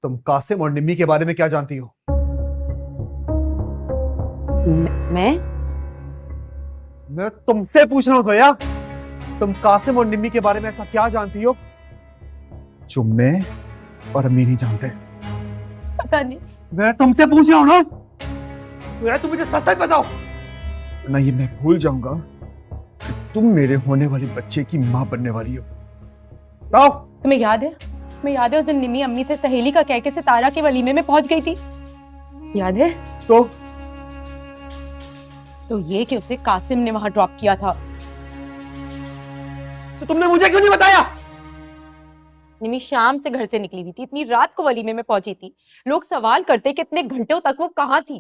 तुम कासिम और निम्मी के बारे में क्या जानती हो? मैं तुमसे पूछ रहा हूं जोया, तुम कासिम और निम्मी के बारे में ऐसा क्या जानती हो जो मैं और अम्मी नहीं जानते? पता नहीं। मैं तुमसे पूछ रहा हूं ना, जोया तुम मुझे सच सच बताओ, ना ये मैं भूल जाऊंगा कि तुम मेरे होने वाली बच्चे की मां बनने वाली हो। बताओ। तुम्हें याद है? तुम्हें याद है उस दिन निम्मी अम्मी से सहेली का कह के सितारा के वलीमे में पहुंच गई थी? याद है? तो ये कि उसे कासिम ने वहां ड्रॉप किया था। तो तुमने मुझे क्यों नहीं बताया? निम्मी शाम से घर से निकली हुई थी, इतनी रात को वलीमे में पहुंची थी। लोग सवाल करते कि इतने घंटों तक वो कहां थी।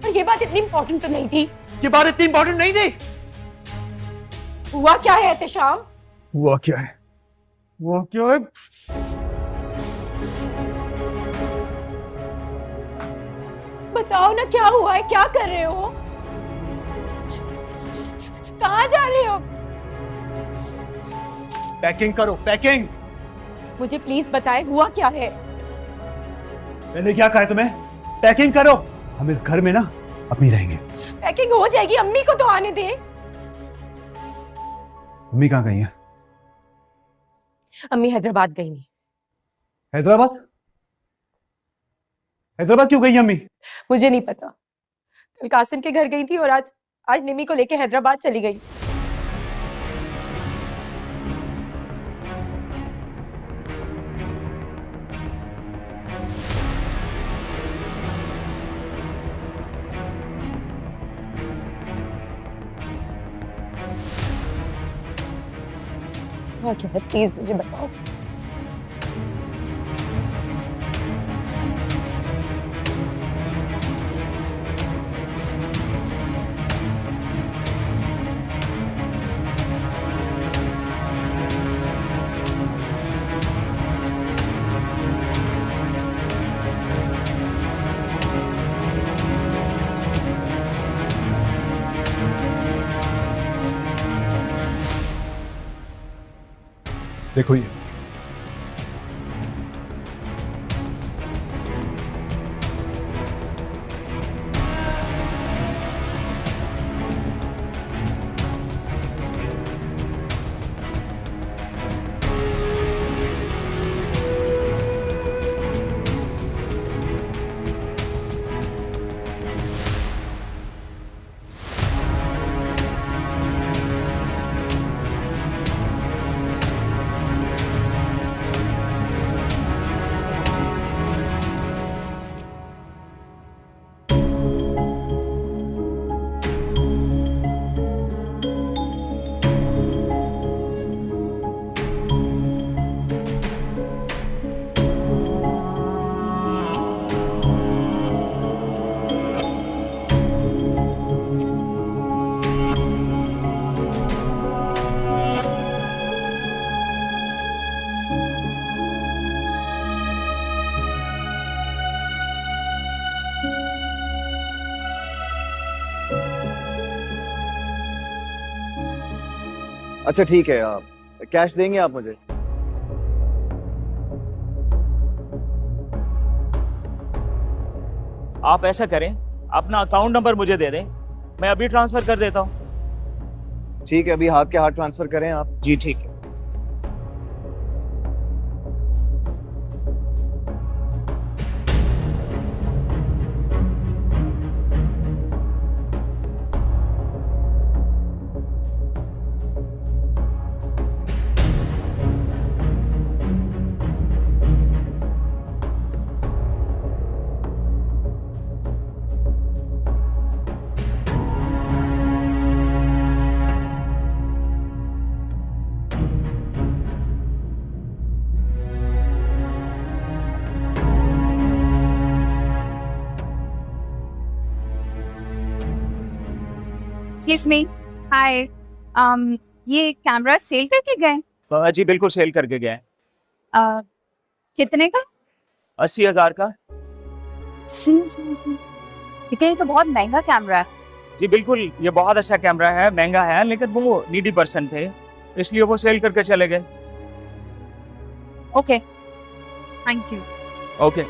और ये बात इतनी इंपॉर्टेंट तो नहीं थी। ये बात इतनी इंपॉर्टेंट नहीं थी। हुआ क्या है एहतेशाम? हुआ क्या है? हुआ क्या है? बताओ ना, क्या हुआ है? क्या कर रहे हो? कहाँ जा रहे हो? पैकिंग करो, पैकिंग। मुझे प्लीज बताएं, हुआ क्या है? मैंने क्या कहा है तुम्हें? पैकिंग करो। हम इस घर में ना अपनी रहेंगे। पैकिंग हो जाएगी, अम्मी को तो आने दे। अम्मी कहाँ गई है? अम्मी हैदराबाद गई नहीं। हैदराबाद? हैदराबाद क्यों गई है अम्मी? मुझे नहीं पता। कल कासिम के घर गई थी और आज निमी को लेके हैदराबाद चली गई। हाँ क्या है, प्लीज मुझे बताओ। देखो ये, अच्छा ठीक है, आप कैश देंगे आप मुझे? आप ऐसा करें, अपना अकाउंट नंबर मुझे दे दें, मैं अभी ट्रांसफर कर देता हूँ। ठीक है, अभी हाथ के हाथ ट्रांसफर करें आप। जी ठीक है। एक्सक्यूज मी, हाय। ये कैमरा सेल करके गए? जी बिल्कुल सेल करके गया है। कितने का? 80,000 का। ठीक है, ये तो बहुत महंगा कैमरा है। जी बिल्कुल, ये बहुत अच्छा कैमरा है, महंगा है, लेकिन वो नीडी पर्सन थे इसलिए वो सेल करके चले गए। Okay, thank you. Okay.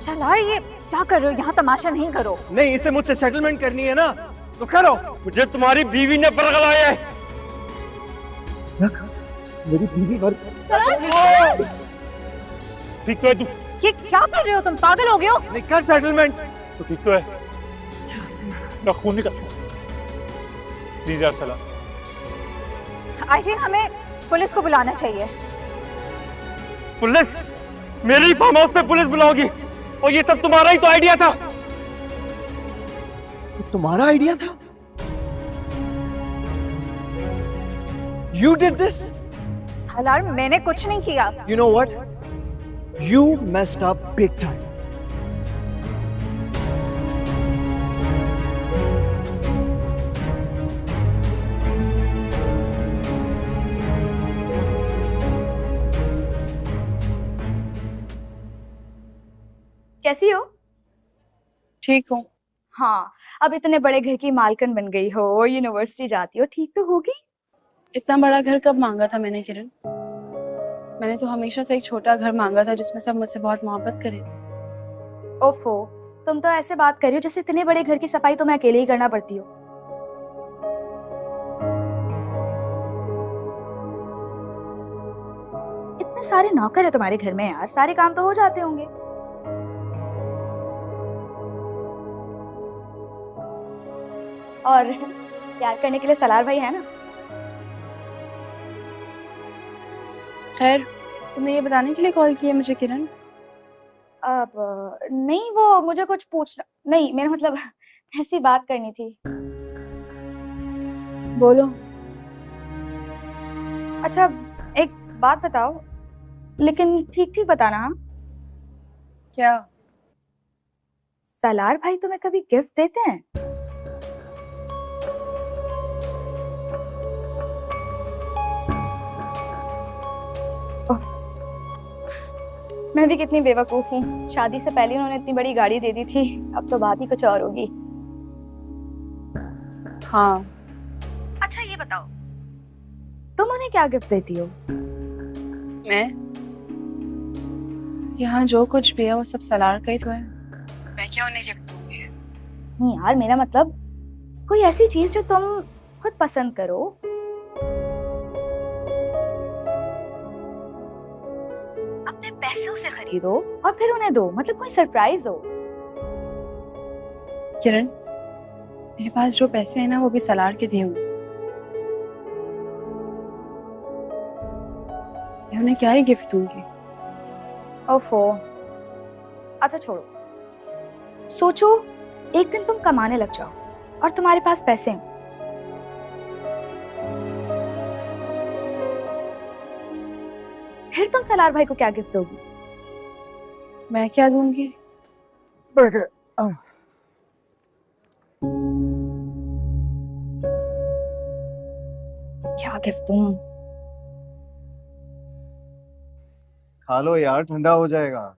Salaar, ये क्या कर रहे हो? यहाँ तमाशा नहीं करो। नहीं, इसे मुझसे सेटलमेंट करनी है ना, तो करो। मुझे तुम्हारी बीवी ने पकड़ाया है। मेरी बीवी पर ठीक तो है तू? ये क्या कर रहे हो तुम? पागल हो गए हो? नहीं, कर सेटलमेंट। तो ठीक तो है ना? खून निकल प्लीज यार सलार। आई थिंक हमें पुलिस को बुलाना चाहिए। पुलिस? मेरे ही फार्म हाउस पे पुलिस बुलाओगी? और ये सब तुम्हारा ही तो आइडिया था। ये तुम्हारा आइडिया था? You did this? सलार, मैंने कुछ नहीं किया। You know what? You messed up big time. कैसी हो? ठीक हूँ। हाँ, अब इतने बड़े घर की मालकिन बन गई हो, यूनिवर्सिटी जाती हो, ठीक तो होगी। इतना बड़ा घर कब मांगा था मैंने किरण? मैंने तो हमेशा से एक छोटा घर मांगा था जिसमें सब मुझसे बहुत मोहब्बत करें। ओफो, तुम तो ऐसे बात कर रही हो जैसे इतने बड़े घर की सफाई तुम्हें अकेले ही करना पड़ती हो। इतने सारे नौकर है तुम्हारे घर में यार, सारे काम तो हो जाते होंगे। और प्यार करने के लिए सलार भाई है ना। खैर, तुमने ये बताने के लिए कॉल किया मुझे किरण? अब नहीं, वो मुझे कुछ पूछना नहीं, मेरा मतलब ऐसी बात करनी थी। बोलो। अच्छा, एक बात बताओ, लेकिन ठीक ठीक बताना। हाँ? क्या? सलार भाई तुम्हें कभी गिफ्ट देते हैं? मैं भी कितनी बेवकूफ हूँ, शादी से पहले उन्होंने इतनी बड़ी गाड़ी दे दी थी, अब तो बात ही कुछ और होगी। हाँ। अच्छा ये बताओ, तुम उन्हें क्या गिफ्ट देती हो? मैं? यहाँ जो कुछ भी है वो सब सलार का ही तो है। मैं क्या उन्हें गिफ्ट दूंगी? नहीं यार, मेरा मतलब कोई ऐसी चीज जो तुम खुद पसंद करो। अपने पैसों से खरीदो और फिर उन्हें दो, मतलब कोई सरप्राइज हो। किरण, मेरे पास जो पैसे हैं ना वो भी सलार के दिए हुए। मैं उन्हें क्या ही गिफ्ट दूंगी? ओफो, अच्छा छोड़ो, सोचो एक दिन तुम कमाने लग जाओ और तुम्हारे पास पैसे हैं, फिर तुम सलार भाई को क्या गिफ्ट दोगी? मैं क्या दूंगी? क्या गिफ्ट दूं? खा लो यार, ठंडा हो जाएगा।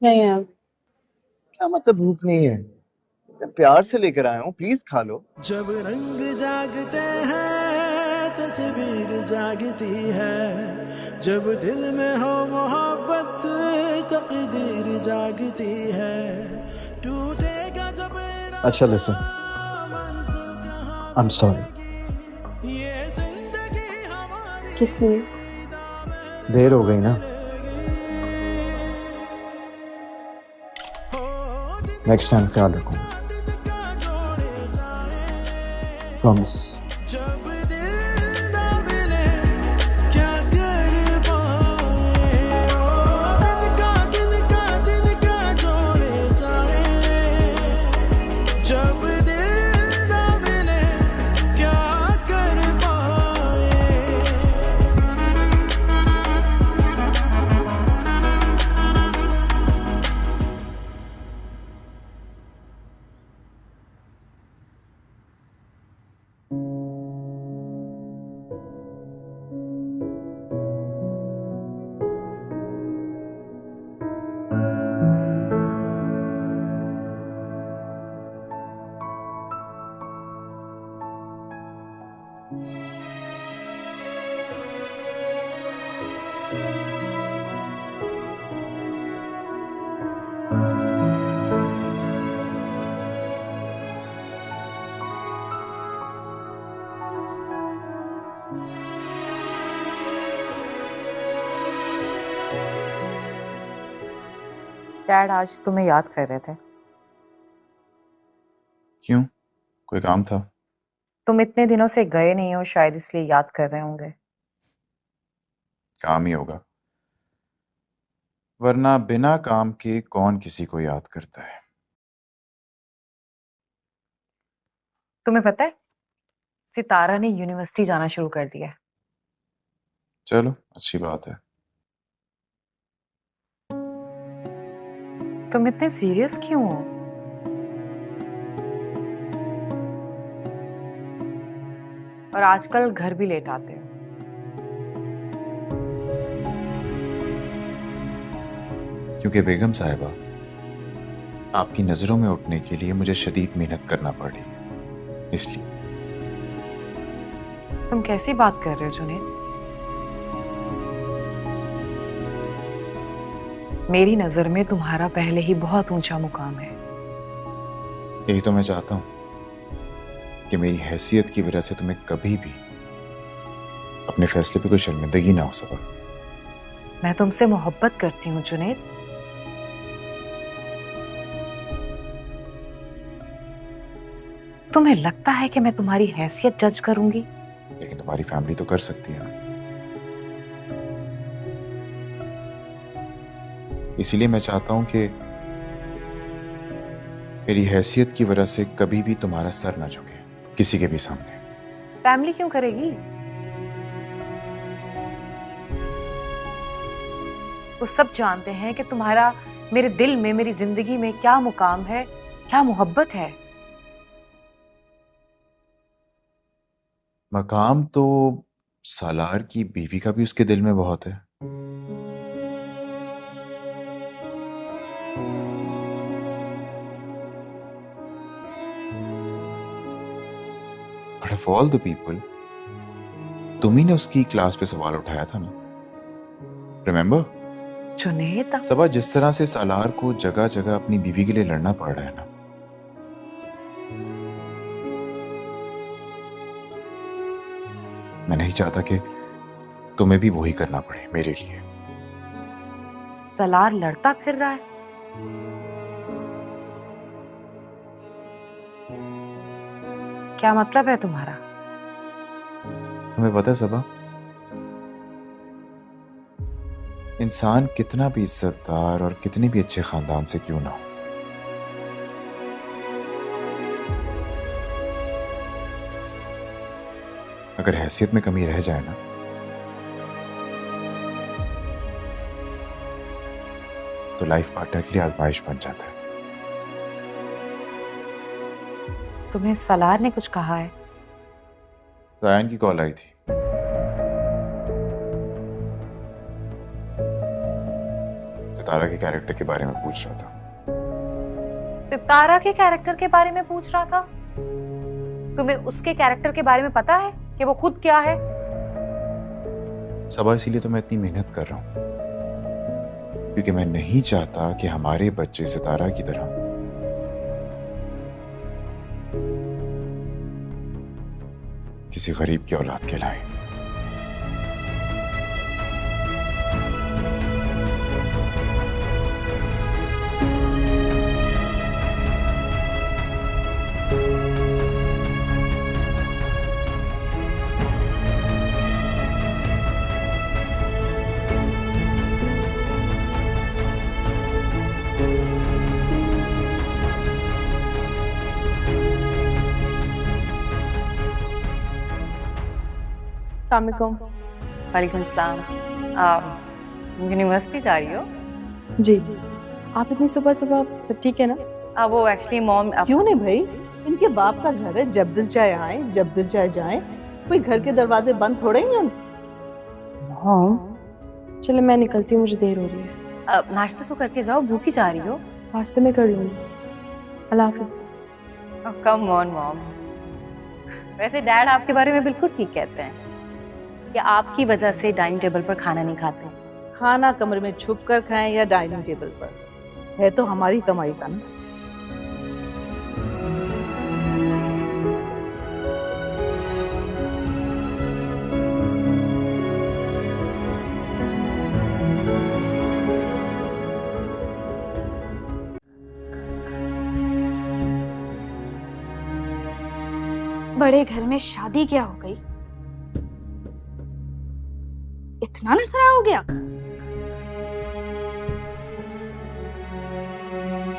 नहीं यार। क्या मतलब भूख नहीं है? मैं प्यार से लेकर आया हूँ, प्लीज खा लो। जब रंग जागते हैं तस्वीर जागती है, जब दिल में हो मोहब्बत तकदीर जागती है, टूटेगा जब। अच्छा लिसन, आई एम सॉरी। किस लिए? देर हो गई ना। नेक्स्ट टाइम ख्याल रखूंगा, प्रॉमिस। डैड आज तुम्हें याद कर रहे थे। क्यों, कोई काम था? तुम इतने दिनों से गए नहीं हो, शायद इसलिए याद कर रहे होंगे। काम ही होगा, वरना बिना काम के कौन किसी को याद करता है। तुम्हें पता है सितारा ने यूनिवर्सिटी जाना शुरू कर दिया है। चलो अच्छी बात है। तुम इतने सीरियस क्यों हो? और आजकल घर भी लेट आते हो। क्योंकि बेगम साहिबा, आपकी नजरों में उठने के लिए मुझे शदीद मेहनत करना पड़ी, इसलिए। तुम कैसी बात कर रहे हो जुनैद? मेरी नजर में तुम्हारा पहले ही बहुत ऊंचा मुकाम है। यही तो मैं चाहता हूं कि मेरी हैसियत की वजह से तुम्हें कभी भी अपने फैसले पे कोई शर्मिंदगी ना हो सका। मैं तुमसे मोहब्बत करती हूँ जुनैद। तुम्हें लगता है कि मैं तुम्हारी हैसियत जज करूंगी? लेकिन तुम्हारी फैमिली तो कर सकती है ना। इसीलिए मैं चाहता हूं कि मेरी हैसियत की वजह से कभी भी तुम्हारा सर ना झुके किसी के भी सामने। फैमिली क्यों करेगी? वो सब जानते हैं कि तुम्हारा मेरे दिल में, मेरी जिंदगी में क्या मुकाम है, क्या मोहब्बत है। मकाम तो सालार की बीवी का भी उसके दिल में बहुत है। But of all the people, तुम ही ने उसकी क्लास पे सवाल उठाया था ना, रिमेम्बर? जुनैद, सबा, जिस तरह से सालार को जगह जगह अपनी बीवी के लिए लड़ना पड़ रहा है ना, मैं नहीं चाहता कि तुम्हें भी वही करना पड़े मेरे लिए। सलार लड़ता फिर रहा है। क्या मतलब है तुम्हारा? तुम्हें पता है सबा, इंसान कितना भी इज्जतदार और कितने भी अच्छे खानदान से क्यों ना हो, अगर हैसियत में कमी रह जाए ना, तो लाइफ पार्टनर के लिए आजमाइश बन जाता है। तुम्हें सलार ने कुछ कहा है? रायन की कॉल आई थी। सितारा के कैरेक्टर के बारे में पूछ रहा था। सितारा के कैरेक्टर के बारे में पूछ रहा था? तुम्हें उसके कैरेक्टर के बारे में पता है कि वो खुद क्या है? सबा, इसीलिए तो मैं इतनी मेहनत कर रहा हूं, क्योंकि मैं नहीं चाहता कि हमारे बच्चे सितारा की तरह किसी गरीब की औलाद कहलाए। वालेकुम सलाम। यूनिवर्सिटी जा रही हो? जी। आप इतनी सुबह सुबह, सब ठीक है ना? वो एक्चुअली मॉम। क्यों नहीं भाई, इनके बाप का घर है, जब दिल चाहे आए, जब दिल चाहे जाएं। कोई घर के दरवाजे बंद थोड़े ही हैं। हाँ चलो मैं निकलती हूँ, मुझे देर हो रही है। नाश्ता तो करके जाओ, भूखी जा रही हो। रास्ते में कर लूँगी। अल्लाह हाफिज। Come on mom. वैसे डैड आपके बारे में बिल्कुल ठीक कहते हैं कि आपकी वजह से डाइनिंग टेबल पर खाना नहीं खाते। खाना कमरे में छुप कर खाएं या डाइनिंग टेबल पर, है तो हमारी कमाई का ना। बड़े घर में शादी क्या हो गई, इतना नखरा हो गया।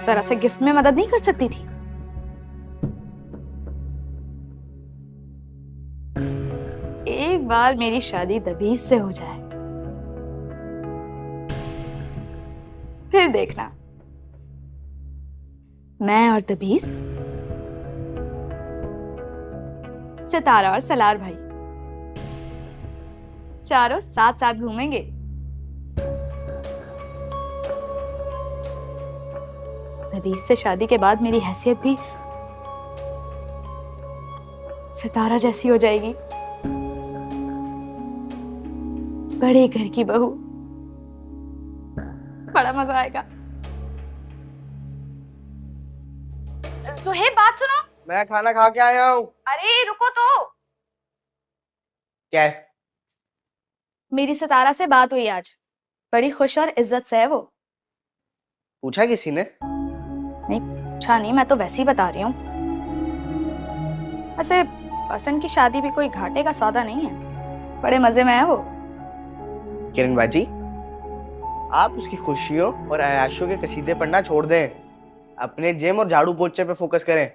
जरा से गिफ्ट में मदद नहीं कर सकती थी? एक बार मेरी शादी दबीज से हो जाए, फिर देखना मैं और दबीज, सितारा और सलार भाई चारों साथ साथ घूमेंगे। दबीज से शादी के बाद मेरी हैसियत भी सितारा जैसी हो जाएगी। बड़े घर की बहू, बड़ा मजा आएगा। सुहेब बात सुनो। मैं खाना खा के आया हूँ। अरे रुको तो। क्या है? मेरी सितारा से बात हुई आज, बड़ी खुश और इज्जत से है वो। पूछा किसी ने? नहीं पूछा नहीं, मैं तो वैसे ही बता रही हूँ। वैसे पसंद की शादी भी कोई घाटे का सौदा नहीं है, बड़े मजे में है वो। किरण बाजी, आप उसकी खुशियों और अयाशों के कसीदे पढ़ना छोड़ दें, अपने जिम और झाड़ू पोछे पे फोकस करें।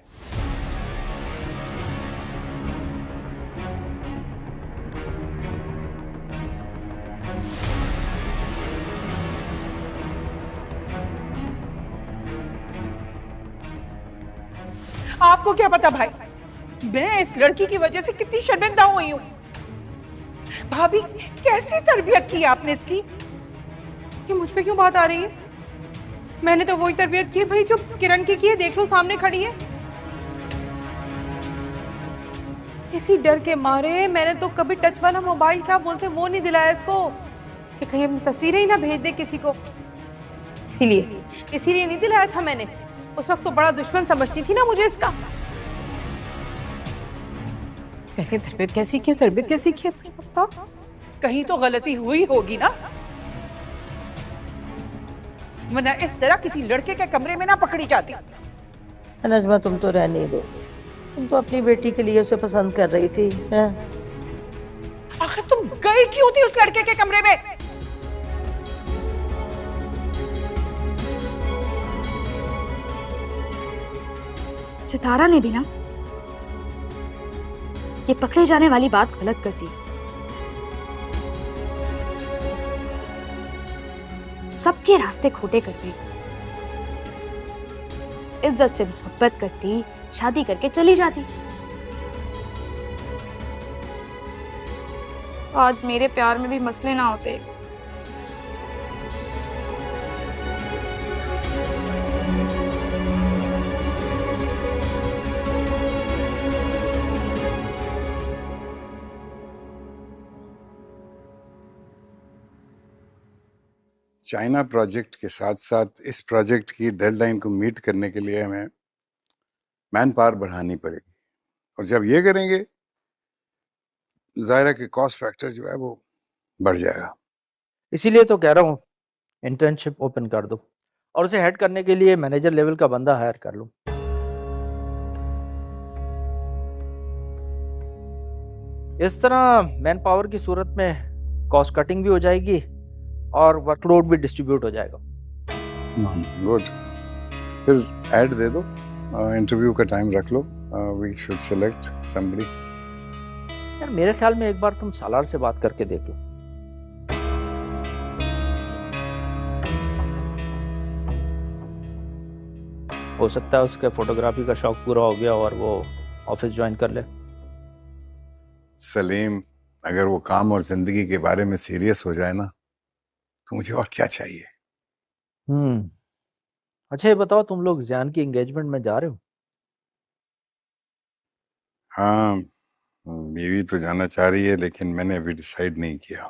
आपको क्या पता भाई, मैं इस लड़की की वजह से कितनी शर्मिंदा हुई हूँ। भाभी कैसी तरबियत की आपने इसकी? ये मुझ पे क्यों बात आ रही है? मैंने तो वही तरबियत की भाई जो किरण की है, देख लो सामने खड़ी है। इसी डर के मारे मैंने तो कभी टच वाला मोबाइल क्या बोलते वो नहीं दिलाया इसको कि कहीं हम तस्वीरें ही ना भेज दे किसी को। इसीलिए नहीं दिलाया था मैंने। उस वक्त तो बड़ा दुश्मन समझती थी ना मुझे इसका। तरबियत कैसी की बताओ। कहीं तो गलती हुई होगी ना, वरना इस तरह किसी लड़के के कमरे में ना पकड़ी जाती। नजमा तुम तो रहने दो, तुम तो अपनी बेटी के लिए उसे पसंद कर रही थी। आखिर तुम गई क्यों थी उस लड़के के कमरे में? सितारा ने भी ना ये पकड़े जाने वाली बात गलत कर दी। सबके रास्ते खोटे कर गई। इज्जत से मोहब्बत करती, शादी करके चली जाती। आज मेरे प्यार में भी मसले ना होते। चाइना प्रोजेक्ट के साथ साथ इस प्रोजेक्ट की डेडलाइन को मीट करने के लिए हमें मैन पावर बढ़ानी पड़ेगी, और जब ये करेंगे ज़ाहिर है कि कॉस्ट फैक्टर जो है वो बढ़ जाएगा। इसीलिए तो कह रहा हूँ इंटर्नशिप ओपन कर दो और उसे हेड करने के लिए मैनेजर लेवल का बंदा हायर कर लो। इस तरह मैन पावर की सूरत में कॉस्ट कटिंग भी हो जाएगी और वर्कलोड भी डिस्ट्रीब्यूट हो जाएगा। गुड, फिर ऐड दे दो, इंटरव्यू का टाइम रख लो, वी शुड सेलेक्ट समबडी। यार मेरे ख्याल में एक बार तुम सालार से बात करके देख लो। हो सकता है उसके फोटोग्राफी का शौक पूरा हो गया और वो ऑफिस ज्वाइन कर ले। सलीम, अगर वो काम और जिंदगी के बारे में सीरियस हो जाए ना तो मुझे और क्या चाहिए। अच्छा ये बताओ, तुम लोग ज़ियान की एंगेजमेंट में जा रहे हो? हाँ, बीवी तो जाना चाह रही है लेकिन मैंने अभी डिसाइड नहीं किया।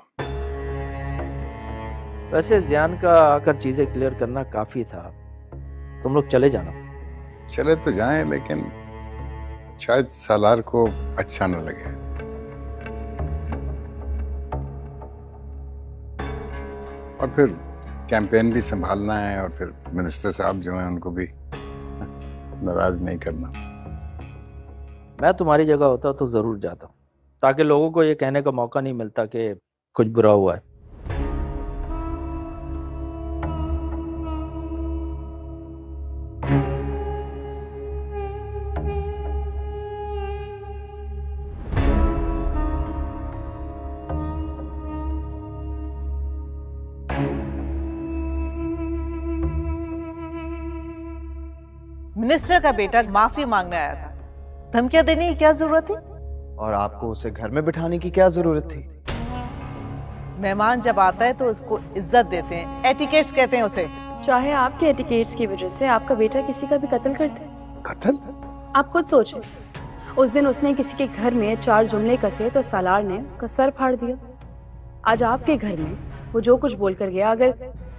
वैसे ज़ियान का आकर चीजें क्लियर करना काफी था, तुम लोग चले जाना। चले तो जाएं लेकिन शायद सालार को अच्छा न लगे। और फिर कैंपेन भी संभालना है और फिर मिनिस्टर साहब जो हैं उनको भी नाराज नहीं करना। मैं तुम्हारी जगह होता तो ज़रूर जाता, ताकि लोगों को ये कहने का मौका नहीं मिलता कि कुछ बुरा हुआ है। मिनिस्टर का बेटा माफी मांगने आया था, धमकियां देने की क्या जरूरत थी? और आपको उसे घर में बिठाने की क्या जरूरत थी? मेहमान जब आता है तो उसको इज्जत देते हैं, एटिकेट्स कहते हैं उसे। चाहे आपके एटिकेट्स की वजह से आपका बेटा किसी का भी कत्ल कर दे। कत्ल? आप खुद सोचें, उस दिन उसने किसी के घर में 4 जुमले कसे तो सालार ने उसका सर फाड़ दिया। आज आपके घर में वो जो कुछ बोल कर गया,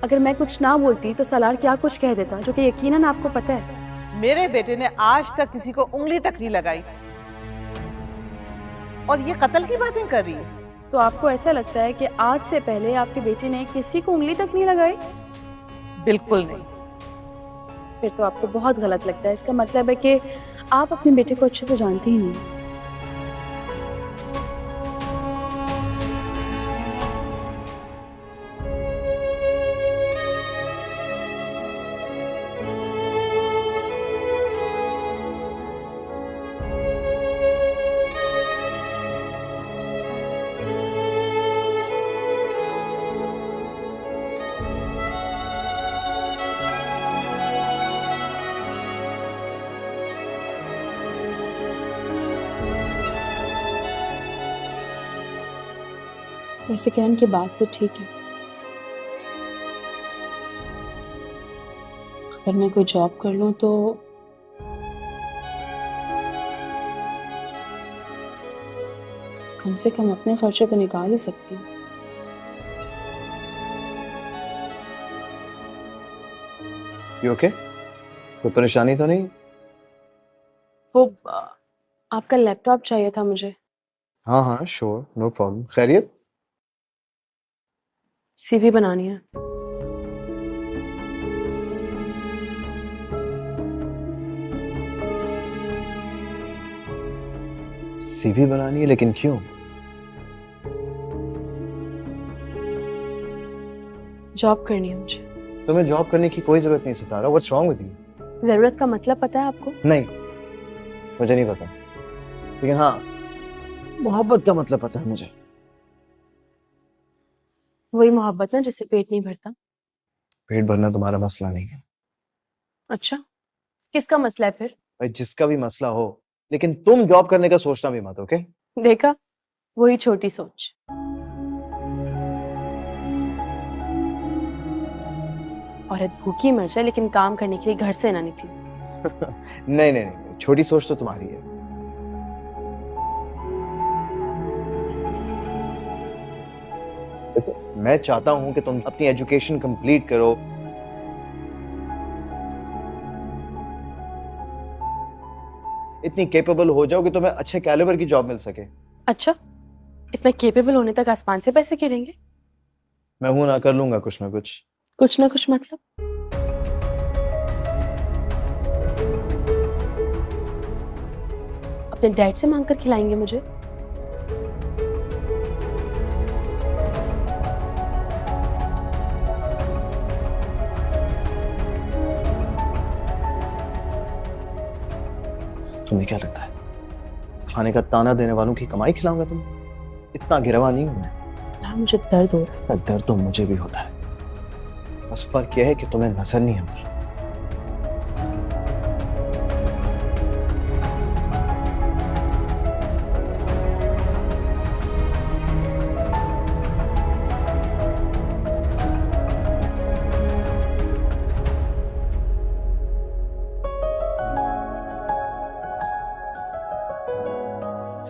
अगर मैं कुछ ना बोलती तो सालार क्या कुछ कह देता, जो कि यकीनन आपको पता है। मेरे बेटे ने आज तक किसी को उंगली तक नहीं लगाई और ये कत्ल की बातें कर रही है। तो आपको ऐसा लगता है कि आज से पहले आपके बेटे ने किसी को उंगली तक नहीं लगाई? बिल्कुल नहीं। फिर तो आपको बहुत गलत लगता है। इसका मतलब है कि आप अपने बेटे को अच्छे से जानते ही नहीं। वैसे किरण की बात तो ठीक है, अगर मैं कोई जॉब कर लूं तो कम से कम अपने खर्चे तो निकाल ही सकती हूँ। You okay? कोई परेशानी तो नहीं? वो आपका लैपटॉप चाहिए था मुझे। हाँ हाँ श्योर, नो प्रॉब्लम। खैरियत? सीवी बनानी है। सीवी बनानी है, लेकिन क्यों? जॉब करनी है मुझे। तुम्हें जॉब करने की कोई जरूरत नहीं Sitara. What's wrong with you? जरूरत का मतलब पता है आपको? नहीं, मुझे नहीं पता, लेकिन हाँ मोहब्बत का मतलब पता है मुझे। वही मोहब्बत ना जिससे पेट नहीं भरता। पेट भरना तुम्हारा मसला नहीं है। अच्छा, किसका मसला है फिर? भाई जिसका भी मसला हो, लेकिन तुम जॉब करने का सोचना भी मत, ओके? देखा, वही छोटी सोच। औरत भूखी मर जाए लेकिन काम करने के लिए घर से ना निकले। नहीं नहीं नहीं, छोटी सोच तो तुम्हारी है। देखो, मैं चाहता हूं कि तुम अपनी एजुकेशन कंप्लीट करो, इतनी कैपेबल हो जाओ कि तुम्हें अच्छे कैलिबर की जॉब मिल सके। अच्छा, इतना कैपेबल होने तक आसमान से पैसे गिरेंगे? मैं हूं ना, कर लूंगा कुछ ना कुछ। कुछ ना कुछ मतलब? अपने डैड से मांग कर खिलाएंगे मुझे? तुम्हें क्या लगता है खाने का ताना देने वालों की कमाई खिलाऊंगा तुम्हें? इतना गिरवा नहीं हूं मैं। मुझे दर्द हो रहा है। दर्द तो मुझे भी होता है, बस फर्क यह है कि तुम्हें नजर नहीं आता।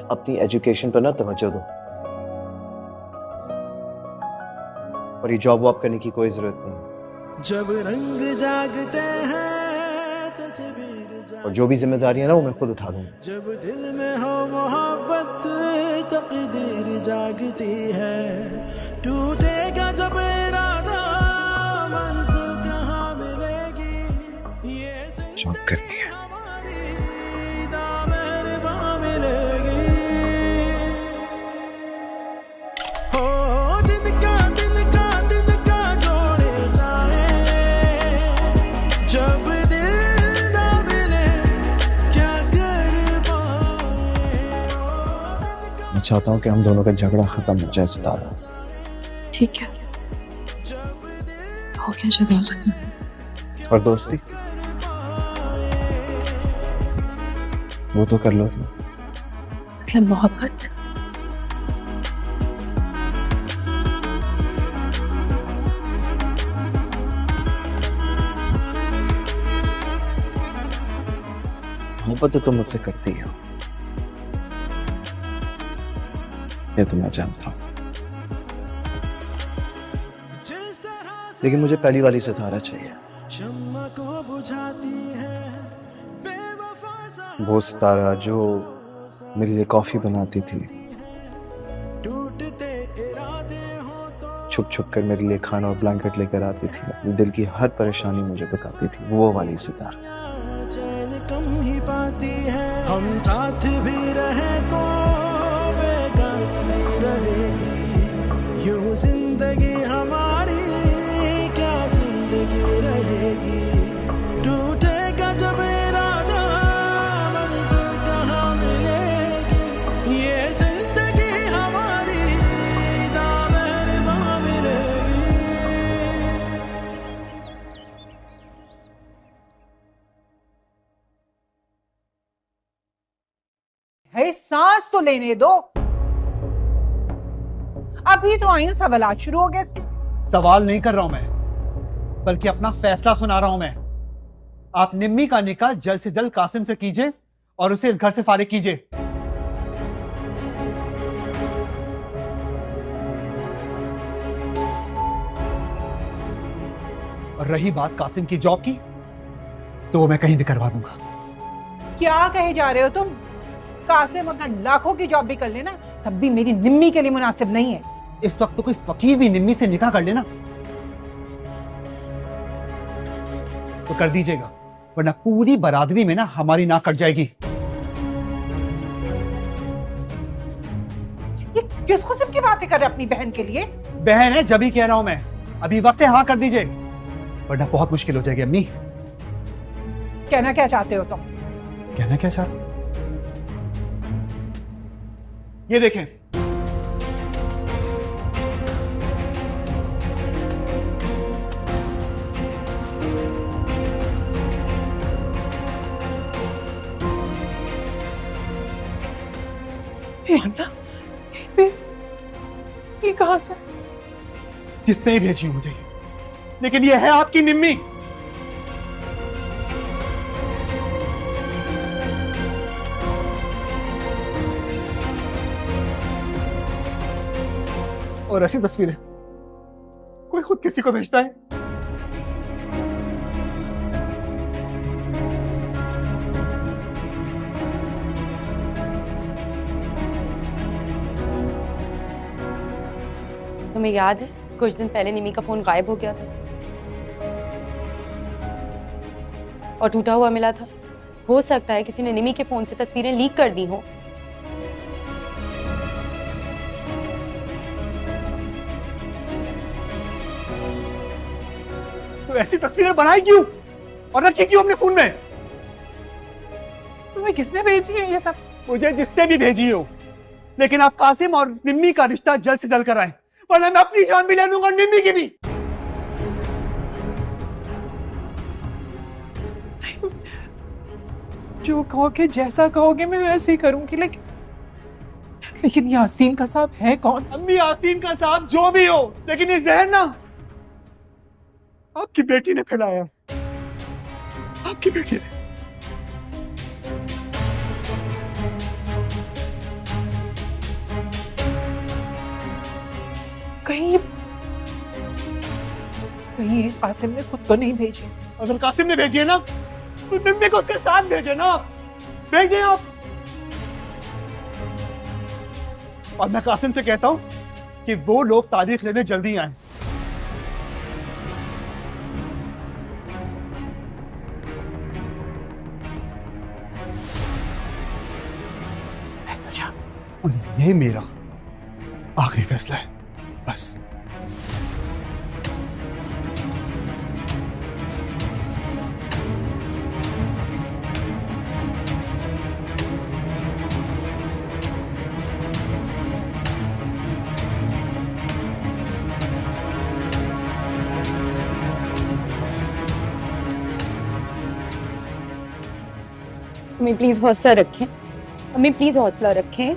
अपनी एजुकेशन पर ना तवज्जो दो, और ये जॉब वॉब करने की कोई जरूरत नहीं। जब रंग जागते हैं तस्वीर और जो भी जिम्मेदारी है ना वो मैं खुद उठा दूंगा। जब दिल में हो मोहब्बत तकदीर जागती है, टूटेगा जब इरादा मंजिल कहाँ मिलेगी, ये जॉब करनी है। चाहता हूँ कि हम दोनों का झगड़ा खत्म हो जाए सितारा। ठीक है, हो गया झगड़ा खत्म। और दोस्ती वो तो कर लो तुम। मतलब मोहब्बत? मोहब्बत तो तुम मुझसे करती हो, ये तो मैं जानता हूँ, लेकिन मुझे पहली वाली सितारा चाहिए। वो सितारा जो मेरे लिए कॉफी बनाती थी, छुप छुप कर मेरे लिए खाना और ब्लैंकेट लेकर आती थी, अपने दिल की हर परेशानी मुझे बताती थी, वो वाली सितारा। कम ही पाती है, हम साथ भी रहे तो बेगानी रहेगी, यूं जिंदगी हमारी क्या जिंदगी रहेगी, टूटेगा जब इरादा मंजिल कहाँ मिलेगी, ये जिंदगी हमारी दामन मिलेगी। है, सांस तो लेने दो। अभी तो आई हूं, सवाल शुरू हो गए इसके। सवाल नहीं कर रहा हूं मैं, बल्कि अपना फैसला सुना रहा हूं मैं। आप निम्मी का निकाह जल्द से जल्द कासिम से कीजिए और उसे इस घर से फारिग कीजिए। और रही बात कासिम की जॉब की, तो वो मैं कहीं भी करवा दूंगा। क्या कहे जा रहे हो तुम? कासिम अगर लाखों की जॉब भी कर लेना, तब भी मेरी निम्मी के लिए मुनासिब नहीं है। इस वक्त तो कोई फकीर भी निम्मी से निकाह कर लेना तो कर दीजिएगा, वरना पूरी बरादरी में ना हमारी नाक कट जाएगी। ये किस किस्म की बातें कर रहे अपनी बहन के लिए? बहन है जब ही कह रहा हूं मैं, अभी वक्त है हाँ कर दीजिए, वरना बहुत मुश्किल हो जाएगी। अम्मी कहना क्या चाहते हो तुम? कहना क्या चाहते? ये देखें, ये कहां से? जिसने ही भेजी मुझे, लेकिन ये है आपकी निम्मी। और ऐसी तस्वीरें कोई खुद किसी को भेजता है? तुम्हें याद है कुछ दिन पहले निमी का फोन गायब हो गया था और टूटा हुआ मिला था। हो सकता है किसी ने निमी के फोन से तस्वीरें लीक कर दी हो। तो ऐसी तस्वीरें बनाई क्यों और रखी क्यों अपने फोन में? तुम्हें किसने भेजी है ये सब? मुझे जिसने भी भेजी हो, लेकिन आप कासिम और निम्मी का रिश्ता जल्द से जल्द कराएं, वरना मैं अपनी जान भी ले लूंगा, निम्मी की भी। जो कहोगे, जैसा कहोगे मैं वैसे ही करूंगी, लेकिन यासीन का साहब है कौन? अम्मी यासीन का साहब जो भी हो, लेकिन ये जहर ना आपकी बेटी ने फैलाया, आपकी बेटी ने। कहीं कासिम ने खुद तो नहीं भेजी? अगर कासिम ने भेजी है ना, तो निम्मी को उसके साथ भेजे ना, भेज दें आप। और मैं कासिम से कहता हूं कि वो लोग तारीख लेने जल्दी आए। और ये मेरा आखिरी फैसला है, बस। अम्मी प्लीज हौसला रखें, अम्मी प्लीज हौसला रखें।